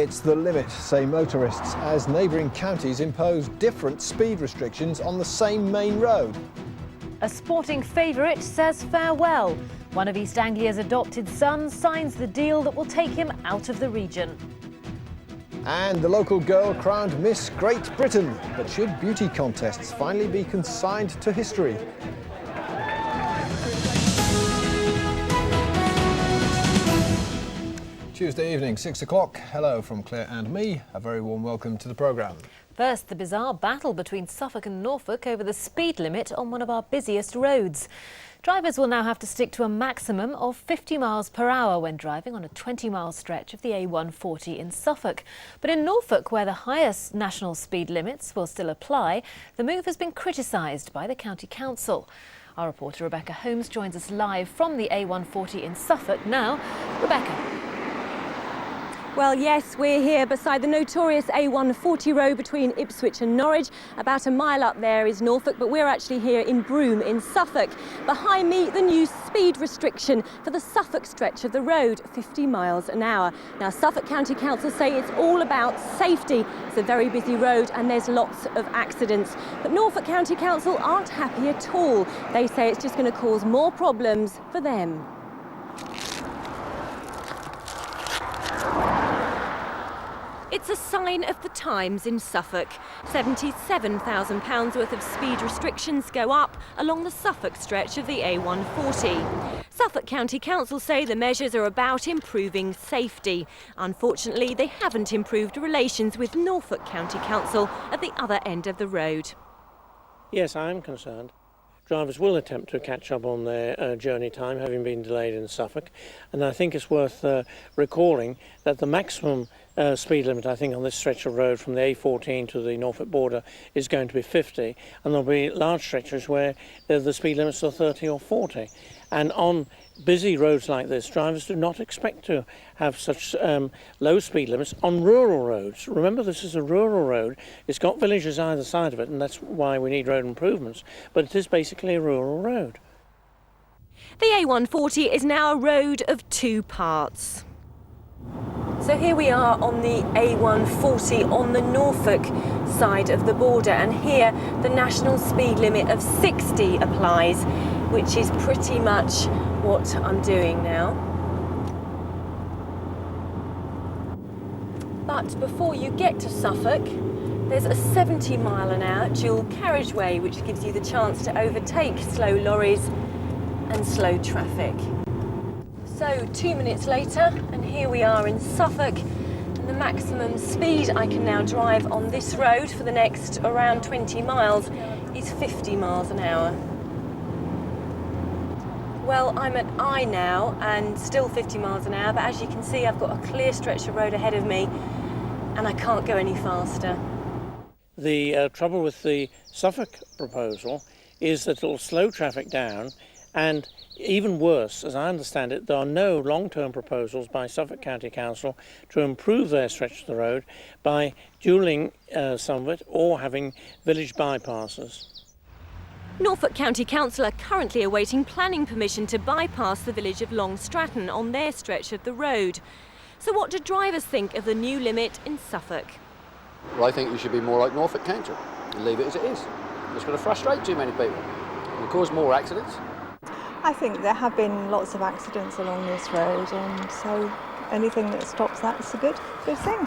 It's the limit, say motorists, as neighbouring counties impose different speed restrictions on the same main road. A sporting favourite says farewell. One of East Anglia's adopted sons signs the deal that will take him out of the region. And the local girl crowned Miss Great Britain. But should beauty contests finally be consigned to history? Tuesday evening, 6 o'clock. Hello from Claire and me. A very warm welcome to the programme. First, the bizarre battle between Suffolk and Norfolk over the speed limit on one of our busiest roads. Drivers will now have to stick to a maximum of 50 miles per hour when driving on a 20-mile stretch of the A140 in Suffolk. But in Norfolk, where the highest national speed limits will still apply, the move has been criticised by the County Council. Our reporter Rebecca Holmes joins us live from the A140 in Suffolk now. Rebecca. Well, yes, we're here beside the notorious A140 road between Ipswich and Norwich. About a mile up there is Norfolk, but we're actually here in Broome in Suffolk. Behind me, the new speed restriction for the Suffolk stretch of the road, 50 miles an hour. Now, Suffolk County Council say it's all about safety. It's a very busy road and there's lots of accidents. But Norfolk County Council aren't happy at all. They say it's just going to cause more problems for them. It's a sign of the times in Suffolk. £77,000 worth of speed restrictions go up along the Suffolk stretch of the A140. Suffolk County Council say the measures are about improving safety. Unfortunately, they haven't improved relations with Norfolk County Council at the other end of the road. Yes, I am concerned. Drivers will attempt to catch up on their journey time, having been delayed in Suffolk. And I think it's worth recalling that the maximum speed limit, I think, on this stretch of road from the A14 to the Norfolk border is going to be 50. And there'll be large stretches where the speed limits are 30 or 40. And on busy roads like this, drivers do not expect to have such low speed limits on rural roads. Remember, this is a rural road. It's got villages either side of it, and that's why we need road improvements. But it is basically a rural road. The A140 is now a road of two parts. So here we are on the A140 on the Norfolk side of the border, and here the national speed limit of 60 applies, which is pretty much what I'm doing now. But before you get to Suffolk, there's a 70-mile-an-hour dual carriageway which gives you the chance to overtake slow lorries and slow traffic. So 2 minutes later, and here we are in Suffolk, and the maximum speed I can now drive on this road for the next around 20 miles is 50 miles an hour. Well, I'm at I now and still 50 miles an hour, but as you can see, I've got a clear stretch of road ahead of me and I can't go any faster. The trouble with the Suffolk proposal is that it'll slow traffic down, and even worse, as I understand it, there are no long-term proposals by Suffolk County Council to improve their stretch of the road by dualling some of it or having village bypasses. Norfolk County Council are currently awaiting planning permission to bypass the village of Long Stratton on their stretch of the road. So what do drivers think of the new limit in Suffolk? Well, I think we should be more like Norfolk County and leave it as it is. It's going to frustrate too many people and cause more accidents. I think there have been lots of accidents along this road, and so anything that stops that is a good thing.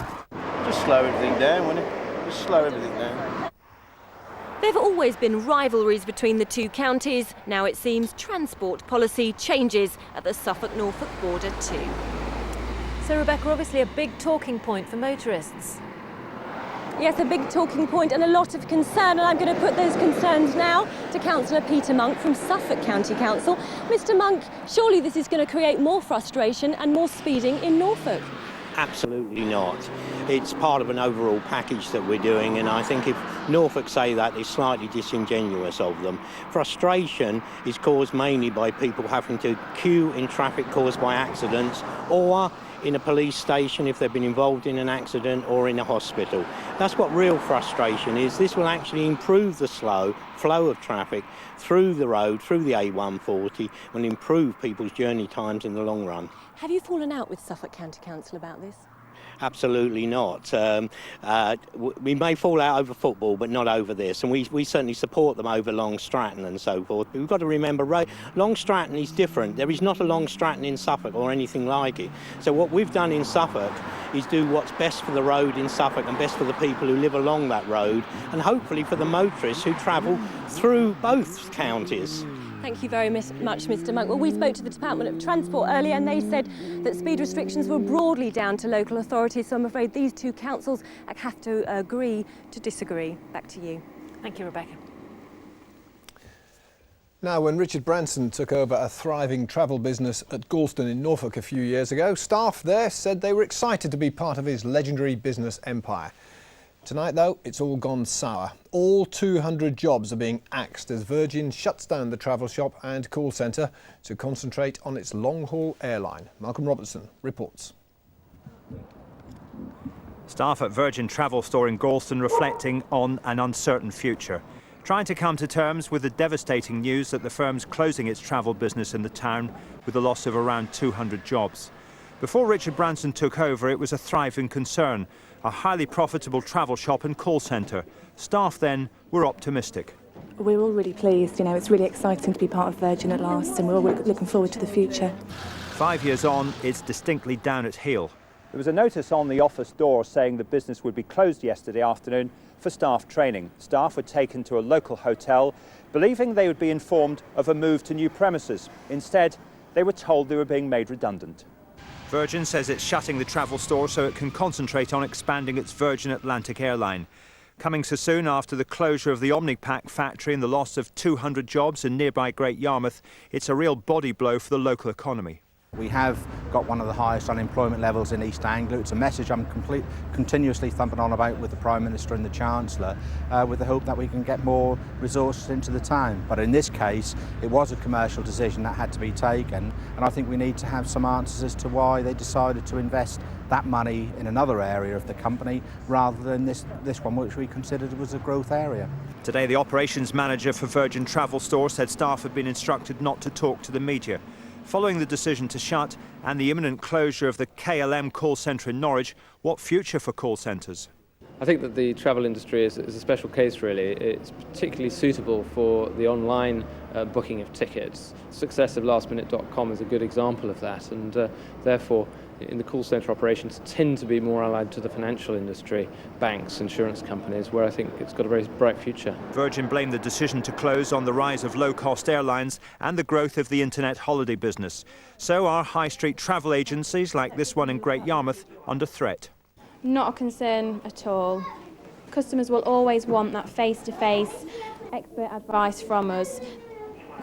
Just slow everything down, wouldn't it? Just slow everything down. There have always been rivalries between the two counties. Now it seems transport policy changes at the Suffolk-Norfolk border too. So Rebecca, obviously a big talking point for motorists. Yes, a big talking point and a lot of concern, and I'm going to put those concerns now to Councillor Peter Monk from Suffolk County Council. Mr Monk, surely this is going to create more frustration and more speeding in Norfolk? Absolutely not. It's part of an overall package that we're doing, and I think if Norfolk say that, it's slightly disingenuous of them. Frustration is caused mainly by people having to queue in traffic caused by accidents, or in a police station if they've been involved in an accident, or in a hospital. That's what real frustration is. This will actually improve the flow of traffic through the road, through the A140, and improve people's journey times in the long run. Have you fallen out with Suffolk County Council about this? Absolutely not. We may fall out over football, but not over this. And we certainly support them over Long Stratton and so forth. But we've got to remember, Long Stratton is different. There is not a Long Stratton in Suffolk or anything like it. So what we've done in Suffolk is do what's best for the road in Suffolk and best for the people who live along that road, and hopefully for the motorists who travel through both counties. Thank you very much, Mr. Monk. Well, we spoke to the Department of Transport earlier and they said that speed restrictions were broadly down to local authorities, so I'm afraid these two councils have to agree to disagree. Back to you. Thank you, Rebecca. Now, when Richard Branson took over a thriving travel business at Galston in Norfolk a few years ago, staff there said they were excited to be part of his legendary business empire. Tonight, though, it's all gone sour. All 200 jobs are being axed as Virgin shuts down the travel shop and call centre to concentrate on its long-haul airline. Malcolm Robertson reports. Staff at Virgin Travel Store in Galston reflecting on an uncertain future, trying to come to terms with the devastating news that the firm's closing its travel business in the town with the loss of around 200 jobs. Before Richard Branson took over, it was a thriving concern, a highly profitable travel shop and call centre. Staff then were optimistic. We're all really pleased, it's really exciting to be part of Virgin at last, and we're all looking forward to the future. 5 years on, it's distinctly down at heel. There was a notice on the office door saying the business would be closed yesterday afternoon for staff training. Staff were taken to a local hotel, believing they would be informed of a move to new premises. Instead, they were told they were being made redundant. Virgin says it's shutting the travel store so it can concentrate on expanding its Virgin Atlantic airline. Coming so soon after the closure of the Omnipack factory and the loss of 200 jobs in nearby Great Yarmouth, it's a real body blow for the local economy. We have got one of the highest unemployment levels in East Anglia. It's a message I'm continuously thumping on about with the Prime Minister and the Chancellor, with the hope that we can get more resources into the town. But in this case, it was a commercial decision that had to be taken, and I think we need to have some answers as to why they decided to invest that money in another area of the company rather than this one, which we considered was a growth area. Today, the operations manager for Virgin Travel Store said staff had been instructed not to talk to the media. Following the decision to shut and the imminent closure of the KLM call centre in Norwich, what future for call centres? I think that the travel industry is a special case, really. It's particularly suitable for the online booking of tickets. The success of lastminute.com is a good example of that, and therefore in the call centre operations tend to be more allied to the financial industry, banks, insurance companies, where I think it's got a very bright future. Virgin blamed the decision to close on the rise of low-cost airlines and the growth of the internet holiday business. So are high street travel agencies like this one in Great Yarmouth under threat? Not a concern at all. Customers will always want that face-to-face expert advice from us.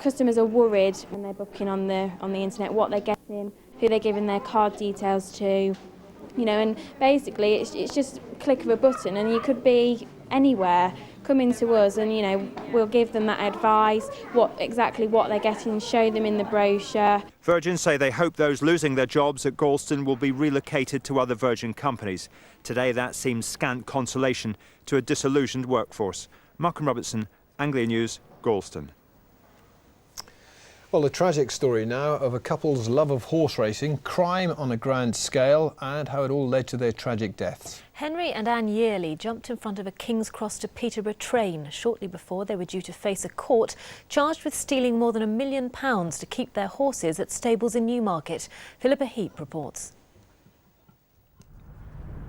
Customers are worried when they're booking on the internet, what they're getting, who they're giving their card details to, and basically it's just a click of a button and you could be anywhere. Come into us and, we'll give them that advice, what they're getting, show them in the brochure. Virgin say they hope those losing their jobs at Galston will be relocated to other Virgin companies. Today that seems scant consolation to a disillusioned workforce. Malcolm Robertson, Anglia News, Galston. Well, a tragic story now of a couple's love of horse racing, crime on a grand scale, and how it all led to their tragic deaths. Henry and Anne Yearley jumped in front of a King's Cross to Peterborough train shortly before they were due to face a court charged with stealing more than £1 million to keep their horses at stables in Newmarket. Philippa Heap reports.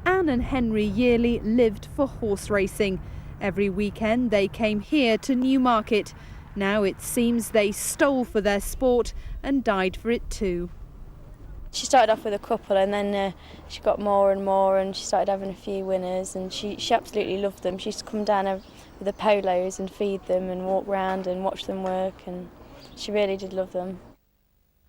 Anne and Henry Yearley lived for horse racing. Every weekend they came here to Newmarket. Now it seems they stole for their sport and died for it too. She started off with a couple and then she got more and more, and she started having a few winners, and she absolutely loved them. She used to come down with the polos and feed them and walk round and watch them work, and she really did love them.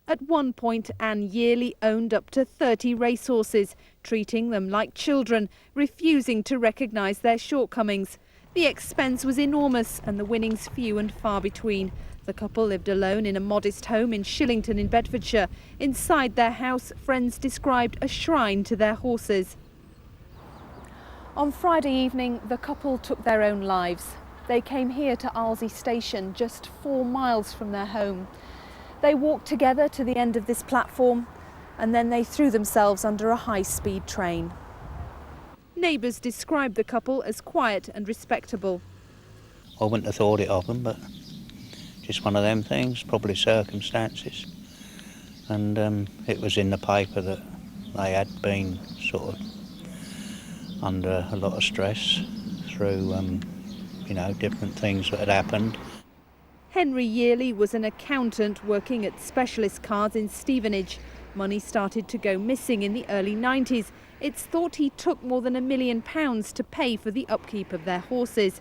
At one point, Anne Yearley owned up to 30 racehorses, treating them like children, refusing to recognise their shortcomings. The expense was enormous and the winnings few and far between. The couple lived alone in a modest home in Shillington in Bedfordshire. Inside their house, friends described a shrine to their horses. On Friday evening, the couple took their own lives. They came here to Arlesey Station, just 4 miles from their home. They walked together to the end of this platform and then they threw themselves under a high-speed train. Neighbours describe the couple as quiet and respectable. I wouldn't have thought it of them, but just one of them things, probably circumstances. And it was in the paper that they had been sort of under a lot of stress through, different things that had happened. Henry Yearley was an accountant working at Specialist Cars in Stevenage. Money started to go missing in the early 90s. It's thought he took more than £1 million to pay for the upkeep of their horses.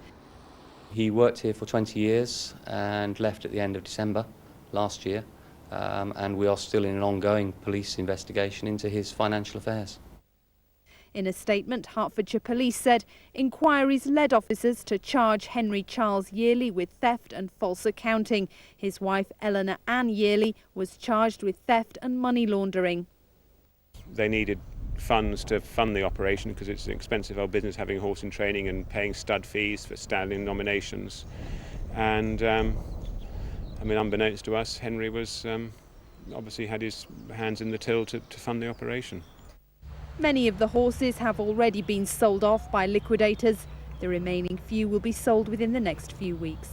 He worked here for 20 years and left at the end of December last year, and we are still in an ongoing police investigation into his financial affairs. In a statement, Hertfordshire Police said inquiries led officers to charge Henry Charles Yearley with theft and false accounting. His wife, Eleanor Ann Yearley, was charged with theft and money laundering. They needed funds to fund the operation because it's an expensive old business having a horse in training and paying stud fees for stallion nominations. And unbeknownst to us, Henry was obviously had his hands in the till to fund the operation. Many of the horses have already been sold off by liquidators. The remaining few will be sold within the next few weeks.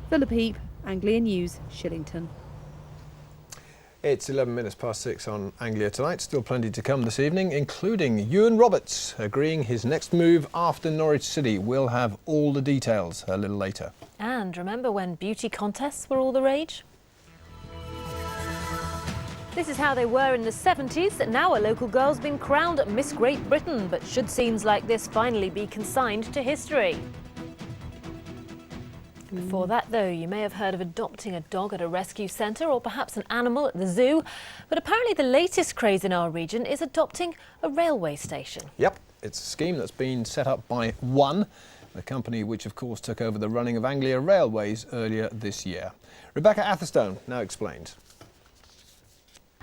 Philip Heap, Anglia News, Shillington. It's 11 minutes past 6 on Anglia Tonight. Still plenty to come this evening, including Ewan Roberts agreeing his next move after Norwich City. We'll have all the details a little later. And remember when beauty contests were all the rage? This is how they were in the 70s. Now a local girl's been crowned Miss Great Britain, but should scenes like this finally be consigned to history? Before that, though, you may have heard of adopting a dog at a rescue centre or perhaps an animal at the zoo. But apparently the latest craze in our region is adopting a railway station. Yep, it's a scheme that's been set up by One, the company which, of course, took over the running of Anglia Railways earlier this year. Rebecca Atherstone now explains.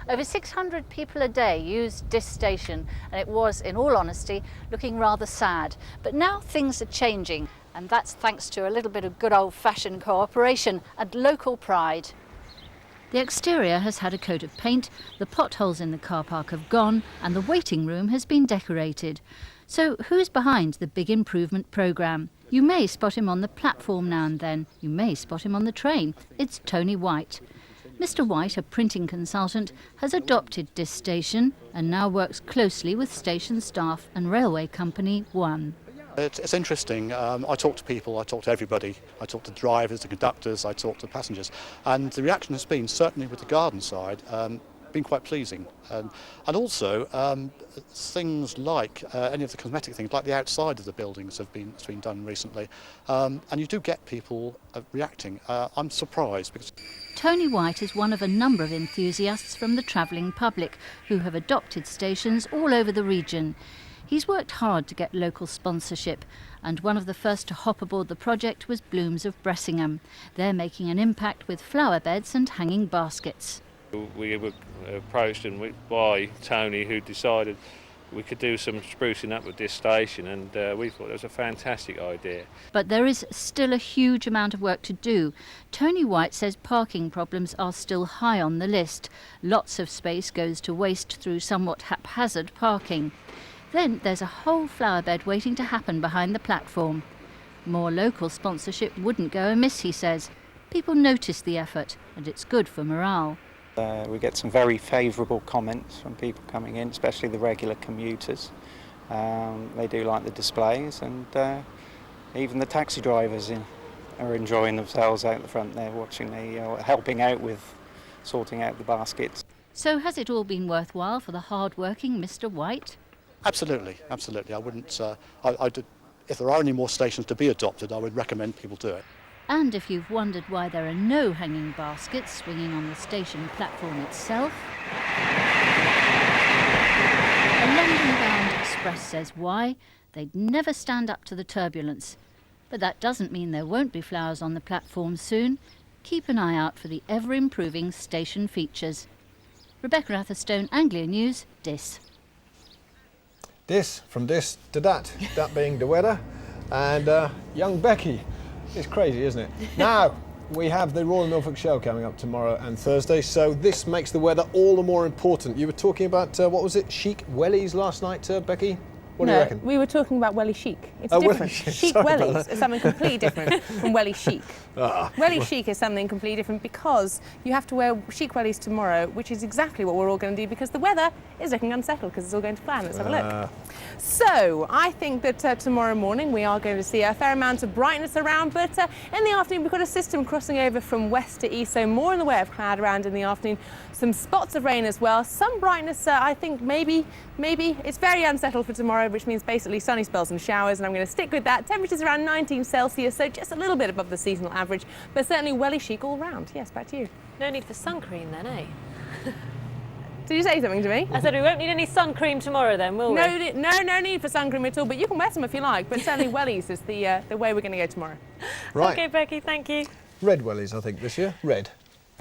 Over 600 people a day use this station, and it was, in all honesty, looking rather sad. But now things are changing, and that's thanks to a little bit of good old-fashioned cooperation and local pride. The exterior has had a coat of paint, the potholes in the car park have gone, and the waiting room has been decorated. So who's behind the big improvement programme? You may spot him on the platform now and then. You may spot him on the train. It's Tony White. Mr. White, a printing consultant, has adopted this station and now works closely with station staff and railway company One. It's interesting. I talk to people, I talk to everybody. I talk to drivers, the conductors, I talk to passengers. And the reaction has been, certainly with the garden side, been quite pleasing. And also things like any of the cosmetic things, like the outside of the buildings has been done recently. And you do get people reacting. I'm surprised because Tony White is one of a number of enthusiasts from the travelling public who have adopted stations all over the region. He's worked hard to get local sponsorship, and one of the first to hop aboard the project was Blooms of Bressingham. They're making an impact with flower beds and hanging baskets. We were approached by Tony, who decided we could do some sprucing up with this station, and we thought it was a fantastic idea. But there is still a huge amount of work to do. Tony White says parking problems are still high on the list. Lots of space goes to waste through somewhat haphazard parking. Then there's a whole flower bed waiting to happen behind the platform. More local sponsorship wouldn't go amiss, he says. People notice the effort, and it's good for morale. We get some very favourable comments from people coming in, especially the regular commuters. They do like the displays, and even the taxi drivers are enjoying themselves out the front there, watching helping out with sorting out the baskets. So has it all been worthwhile for the hard-working Mr. White? absolutely. I wouldn't. If there are any more stations to be adopted, I would recommend people do it. And if you've wondered why there are no hanging baskets swinging on the station platform itself, a London-bound express says why. They'd never stand up to the turbulence. But that doesn't mean there won't be flowers on the platform soon. Keep an eye out for the ever-improving station features. Rebecca Atherstone, Anglia News, Dis. Dis, from this to that being the weather. And young Becky. It's crazy, isn't it? Now, we have the Royal Norfolk Show coming up tomorrow and Thursday, so this makes the weather all the more important. You were talking about, what was it, chic wellies last night, Becky? What do you reckon? We were talking about welly chic. It's Oh, different. welly chic. Chic Sorry about wellies that. are something completely different from welly chic. Welly chic is something completely different because you have to wear chic wellies tomorrow, which is exactly what we're all going to do because the weather is looking unsettled because it's all going to plan. Let's have a look. So I think that tomorrow morning we are going to see a fair amount of brightness around, but in the afternoon we've got a system crossing over from west to east, so more in the way of cloud around in the afternoon. Some spots of rain as well. Some brightness, I think maybe. It's very unsettled for tomorrow, which means basically sunny spells and showers, and I'm going to stick with that. Temperatures around 19 Celsius, so just a little bit above the seasonal average, but certainly welly chic all round. Yes, back to you. No need for sun cream then, eh? Did you say something to me? I said we won't need any sun cream tomorrow then, will we? No need for sun cream at all, but you can wear some if you like, but certainly wellies is the way we're going to go tomorrow. Right. OK, Becky, thank you. Red wellies, I think, this year. Red.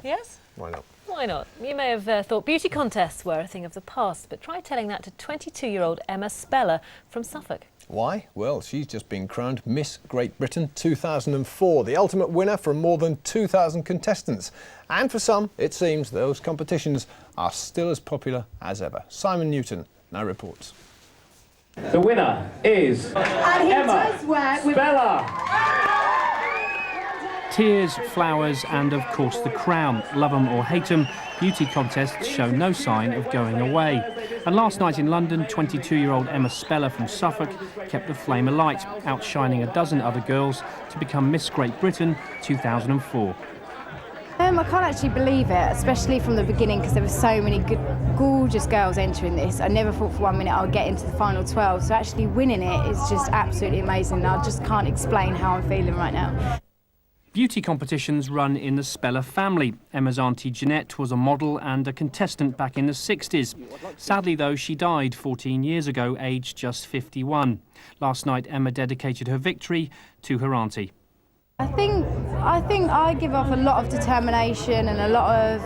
Yes? Why not? Why not? You may have thought beauty contests were a thing of the past, but try telling that to 22-year-old Emma Speller from Suffolk. Why? Well, she's just been crowned Miss Great Britain 2004, the ultimate winner from more than 2,000 contestants. And for some, it seems those competitions are still as popular as ever. Simon Newton now reports. The winner is Emma Speller. Tears, flowers and of course the crown. Love 'em or hate 'em, beauty contests show no sign of going away. And last night in London, 22-year-old Emma Speller from Suffolk kept the flame alight, outshining a dozen other girls to become Miss Great Britain 2004. I can't actually believe it, especially from the beginning, because there were so many good, gorgeous girls entering this. I never thought for 1 minute I would get into the final 12, so actually winning it is just absolutely amazing. I just can't explain how I'm feeling right now. Beauty competitions run in the Speller family. Emma's auntie Jeanette was a model and a contestant back in the 60s. Sadly, though, she died 14 years ago, aged just 51. Last night, Emma dedicated her victory to her auntie. I think I give off a lot of determination and a lot of,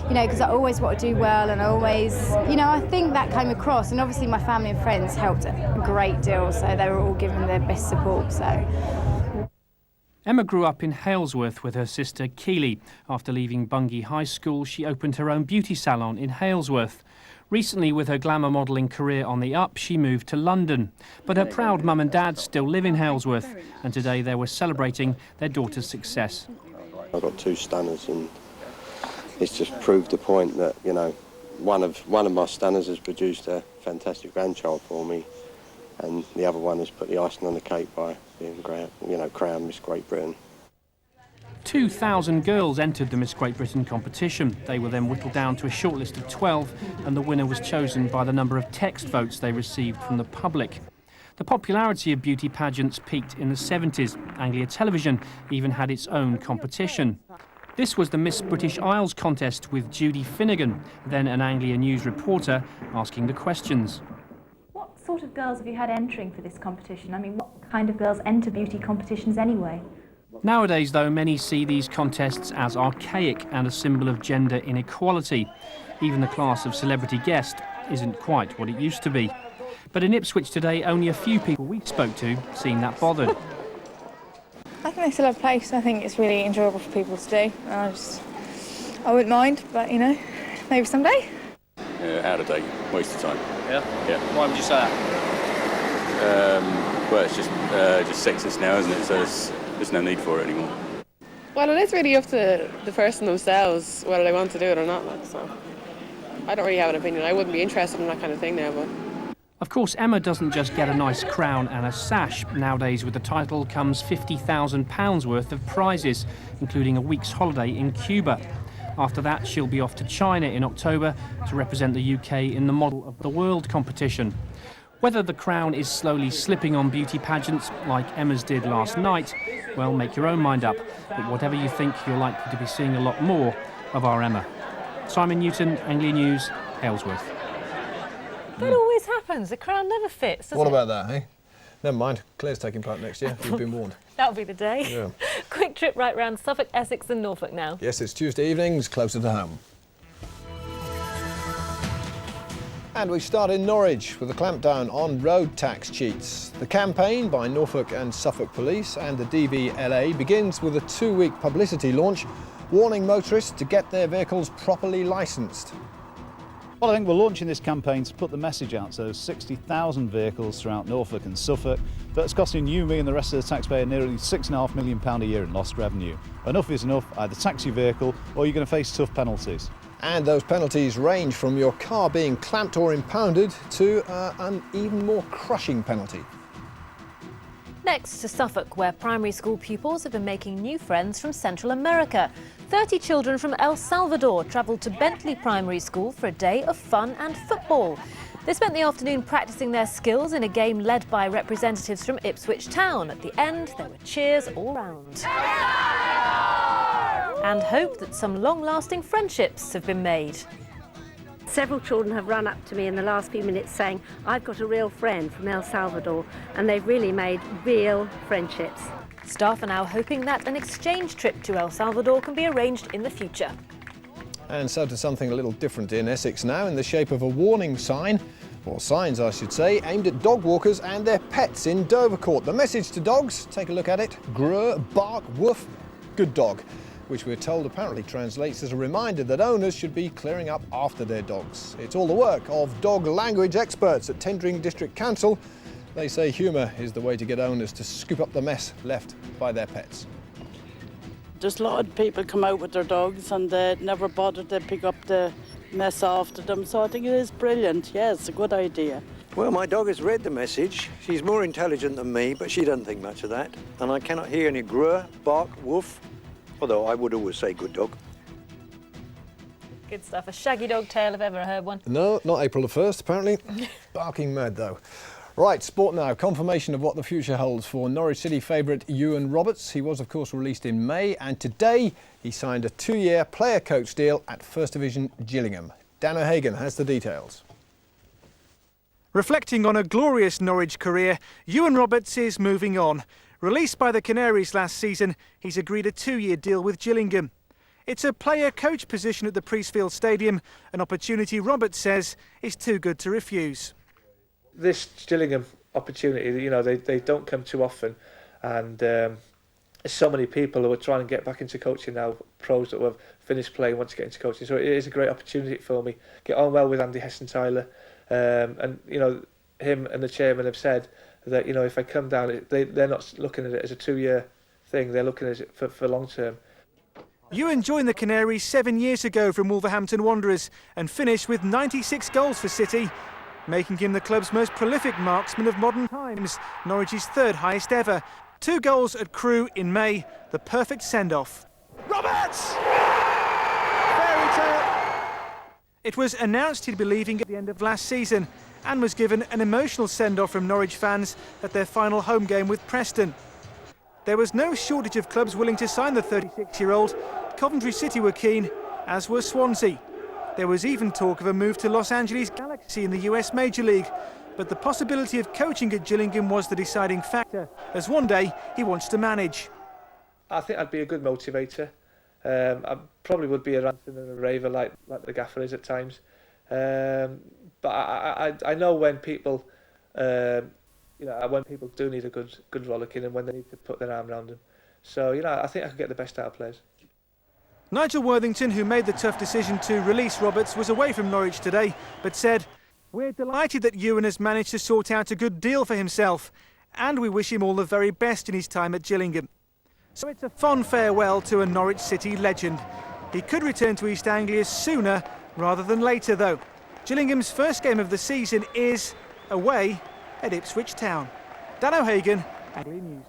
because I always want to do well and I always, I think that came across. And obviously my family and friends helped a great deal, so they were all giving their best support. So. Emma grew up in Halesworth with her sister Keely. After leaving Bungay High School, she opened her own beauty salon in Halesworth. Recently, with her glamour modelling career on the up, she moved to London. But her proud mum and dad still live in Halesworth, and today they were celebrating their daughter's success. I've got two stunners, and it's just proved the point that, one of my stunners has produced a fantastic grandchild for me, and the other one has put the icing on the cake by being crowned Miss Great Britain. 2,000 girls entered the Miss Great Britain competition. They were then whittled down to a short list of 12, and the winner was chosen by the number of text votes they received from the public. The popularity of beauty pageants peaked in the 70s. Anglia Television even had its own competition. This was the Miss British Isles contest with Judy Finnigan, then an Anglia News reporter, asking the questions. What sort of girls have you had entering for this competition? I mean, what kind of girls enter beauty competitions anyway? Nowadays, though, many see these contests as archaic and a symbol of gender inequality. Even the class of celebrity guest isn't quite what it used to be. But in Ipswich today, only a few people we spoke to seem that bothered. I think they still have a place. I think it's really enjoyable for people to do. I wouldn't mind, but maybe someday. Out of date, waste of time. Yeah? Yeah. Why would you say that? Well, it's just sexist now, isn't it? So there's no need for it anymore. Well, it is really up to the person themselves whether they want to do it or not. So I don't really have an opinion. I wouldn't be interested in that kind of thing now, but. Of course, Emma doesn't just get a nice crown and a sash. Nowadays, with the title comes £50,000 worth of prizes, including a week's holiday in Cuba. After that, she'll be off to China in October to represent the UK in the Model of the World competition. Whether the crown is slowly slipping on beauty pageants like Emma's did last night, well, make your own mind up. But whatever you think, you're likely to be seeing a lot more of our Emma. Simon Newton, Anglia News, Halesworth. That always happens. The crown never fits, does What it? about that, eh? Never mind. Claire's taking part next year. You've been warned. That'll be the day. Yeah. Quick trip right round Suffolk, Essex and Norfolk now. Yes, it's Tuesday evenings, closer to home. And we start in Norwich with a clampdown on road tax cheats. The campaign by Norfolk and Suffolk Police and the DVLA begins with a 2-week publicity launch warning motorists to get their vehicles properly licensed. Well, I think we're launching this campaign to put the message out to those 60,000 vehicles throughout Norfolk and Suffolk that's costing you, me and the rest of the taxpayer nearly £6.5 million a year in lost revenue. Enough is enough, either tax your vehicle or you're going to face tough penalties. And those penalties range from your car being clamped or impounded to an even more crushing penalty. Next to Suffolk, where primary school pupils have been making new friends from Central America. 30 children from El Salvador travelled to Bentley Primary School for a day of fun and football. They spent the afternoon practising their skills in a game led by representatives from Ipswich Town. At the end, there were cheers all round. And hope that some long-lasting friendships have been made. Several children have run up to me in the last few minutes saying, I've got a real friend from El Salvador, and they've really made real friendships. Staff are now hoping that an exchange trip to El Salvador can be arranged in the future. And so to something a little different in Essex now, in the shape of a warning sign, or signs I should say, aimed at dog walkers and their pets in Dovercourt. The message to dogs, take a look at it, grr, bark, woof, good dog, which we're told apparently translates as a reminder that owners should be clearing up after their dogs. It's all the work of dog language experts at Tendring District Council. They say humour is the way to get owners to scoop up the mess left by their pets. There's a lot of people come out with their dogs and they never bother to pick up the mess after them, so I think it is brilliant. Yeah, it's a good idea. Well, my dog has read the message. She's more intelligent than me, but she doesn't think much of that. And I cannot hear any grr, bark, woof, although I would always say good dog. Good stuff. A shaggy dog tale if ever I heard one. No, not April the 1st, apparently. Barking mad, though. Right, sport now. Confirmation of what the future holds for Norwich City favourite Ewan Roberts. He was, of course, released in May, and today he signed a 2-year player-coach deal at First Division Gillingham. Dan O'Hagan has the details. Reflecting on a glorious Norwich career, Ewan Roberts is moving on. Released by the Canaries last season, he's agreed a 2-year deal with Gillingham. It's a player-coach position at the Priestfield Stadium, an opportunity Roberts says is too good to refuse. This Gillingham opportunity, you know, they don't come too often, and there's so many people who are trying to get back into coaching now, pros that have finished playing want to get into coaching, so it is a great opportunity for me. Get on well with Andy Heston-Tyler, and you know, him and the chairman have said that, you know, if I come down, they're not looking at it as a 2-year thing, they're looking at it for long term. Ewan joined the Canaries 7 years ago from Wolverhampton Wanderers and finished with 96 goals for City, making him the club's most prolific marksman of modern times, Norwich's 3rd highest ever. 2 goals at Crewe in May, the perfect send-off. Roberts! Fairy tale! It was announced he'd be leaving at the end of last season and was given an emotional send-off from Norwich fans at their final home game with Preston. There was no shortage of clubs willing to sign the 36-year-old. Coventry City were keen, as were Swansea. There was even talk of a move to Los Angeles Galaxy in the US Major League, but the possibility of coaching at Gillingham was the deciding factor, as one day he wants to manage. I think I'd be a good motivator. I probably would be a ranter and a raver like the gaffer is at times. But I know when people, you know, when people do need a good rollicking and when they need to put their arm around them. So, you know, I think I could get the best out of players. Nigel Worthington, who made the tough decision to release Roberts, was away from Norwich today, but said, "We're delighted that Ewan has managed to sort out a good deal for himself, and we wish him all the very best in his time at Gillingham." So it's a fond farewell to a Norwich City legend. He could return to East Anglia sooner rather than later, though. Gillingham's first game of the season is away at Ipswich Town. Dan O'Hagan, Anglia News.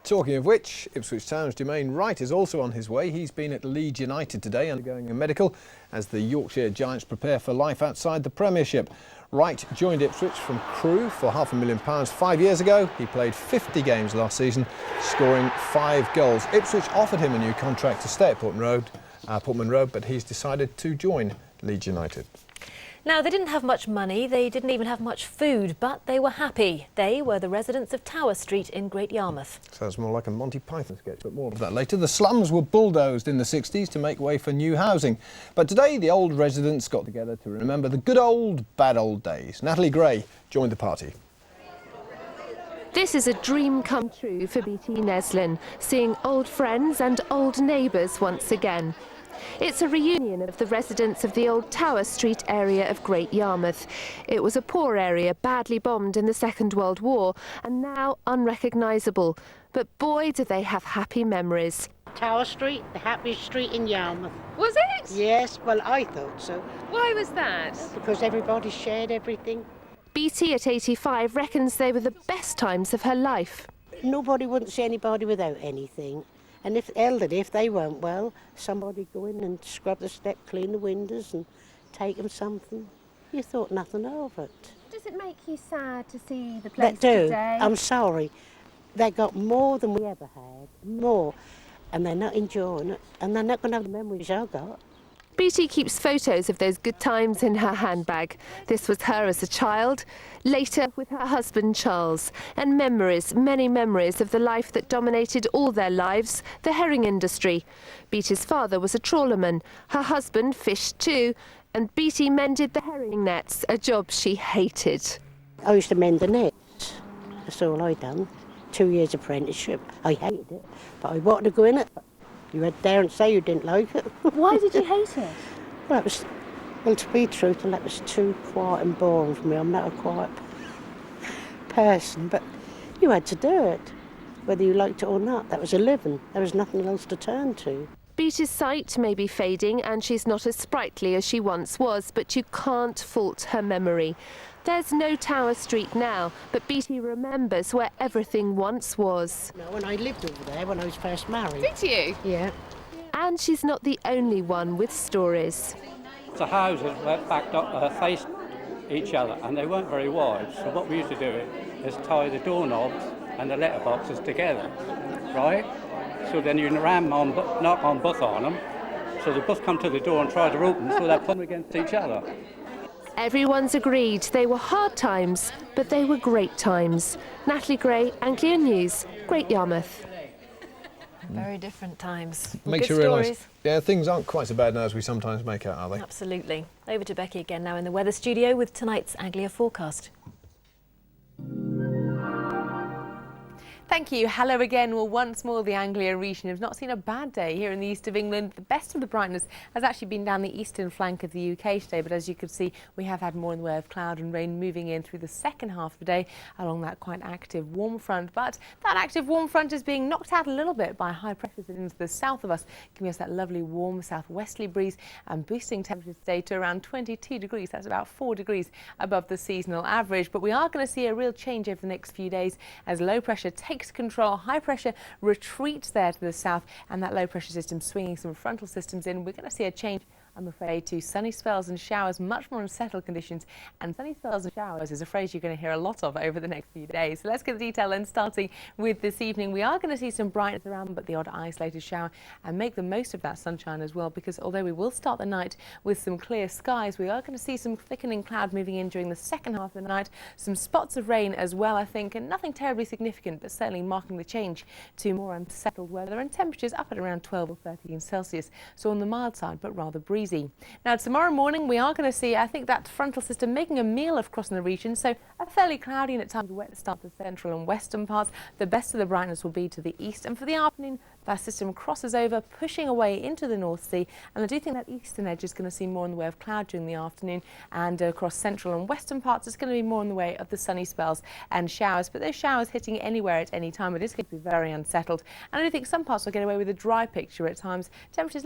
Talking of which, Ipswich Town's Jermaine Wright is also on his way. He's been at Leeds United today undergoing a medical as the Yorkshire Giants prepare for life outside the Premiership. Wright joined Ipswich from Crewe for £500,000 5 years ago. He played 50 games last season, scoring 5 goals. Ipswich offered him a new contract to stay at Portman Road, but he's decided to join Leeds United. Now, they didn't have much money, they didn't even have much food, but they were happy. They were the residents of Tower Street in Great Yarmouth. Sounds more like a Monty Python sketch, but more of that later. The slums were bulldozed in the 60s to make way for new housing. But today, the old residents got together to remember the good old, bad old days. Natalie Gray joined the party. This is a dream come true for BT Neslin, seeing old friends and old neighbours once again. It's a reunion of the residents of the old Tower Street area of Great Yarmouth. It was a poor area, badly bombed in the Second World War, and now unrecognisable. But boy, do they have happy memories. Tower Street, the happiest street in Yarmouth. Was it? Yes, well, I thought so. Why was that? Because everybody shared everything. BT at 85 reckons they were the best times of her life. Nobody wouldn't see anybody without anything. And if elderly, if they weren't well, somebody go in and scrub the step, clean the windows and take them something. You thought nothing of it. Does it make you sad to see the place They do. today? I'm sorry. They got more than we ever had, more. And they're not enjoying it, and they're not going to have the memories I got. BT keeps photos of those good times in her handbag. This was her as a child, later with her husband Charles, and memories, many memories of the life that dominated all their lives, the herring industry. BT's father was a trawlerman, her husband fished too, and BT mended the herring nets, a job she hated. I used to mend the nets, that's all I done. 2 years apprenticeship. I hated it, but I wanted to go in it. You had there and say you didn't like it. Why did you hate it? Well, to be truthful, that was too quiet and boring for me. I'm not a quiet person, but you had to do it, whether you liked it or not. That was a living. There was nothing else to turn to. BT's sight may be fading and she's not as sprightly as she once was, but you can't fault her memory. There's no Tower Street now, but BT remembers where everything once was. No, when I lived over there when I was first married. Did you? Yeah. And she's not the only one with stories. The houses backed up, faced each other, and they weren't very wide. So what we used to do is tie the doorknobs and the letterboxes together, right? So then you knock on both on them, so they both come to the door and try to open, so they put them against each other. Everyone's agreed they were hard times, but they were great times. Natalie Gray, Anglia News, Great Yarmouth. Very different times. Makes Good you realise, stories. yeah, things aren't quite so bad now as we sometimes make out, are they? Absolutely. Over to Becky again now in the weather studio with tonight's Anglia forecast. Thank you. Hello again. Well, once more, the Anglia region have not seen a bad day here in the east of England. The best of the brightness has actually been down the eastern flank of the UK today, but as you can see, we have had more in the way of cloud and rain moving in through the second half of the day along that quite active warm front. But that active warm front is being knocked out a little bit by high pressures into the south of us, giving us that lovely warm southwesterly breeze and boosting temperatures today to around 22 degrees. That's about 4 degrees above the seasonal average. But we are going to see a real change over the next few days as low pressure takes control. High pressure retreats there to the south, and that low pressure system swinging some frontal systems in. We're going to see a change, I'm afraid, to sunny spells and showers, much more unsettled conditions. And sunny spells and showers is a phrase you're going to hear a lot of over the next few days. So let's get the detail then, starting with this evening. We are going to see some brightness around, but the odd isolated shower, and make the most of that sunshine as well, because although we will start the night with some clear skies, we are going to see some thickening cloud moving in during the second half of the night. Some spots of rain as well, I think, and nothing terribly significant, but certainly marking the change to more unsettled weather, and temperatures up at around 12 or 13 Celsius. So on the mild side, but rather breezy. Now tomorrow morning we are going to see, I think, that frontal system making a meal of crossing the region, so a fairly cloudy and at times wet start to central and western parts. The best of the brightness will be to the east, and for the afternoon that system crosses over, pushing away into the North Sea, and I do think that eastern edge is going to see more in the way of cloud during the afternoon, and across central and western parts it's going to be more in the way of the sunny spells and showers, but those showers hitting anywhere at any time. It is going to be very unsettled, and I do think some parts will get away with a dry picture at times. Temperatures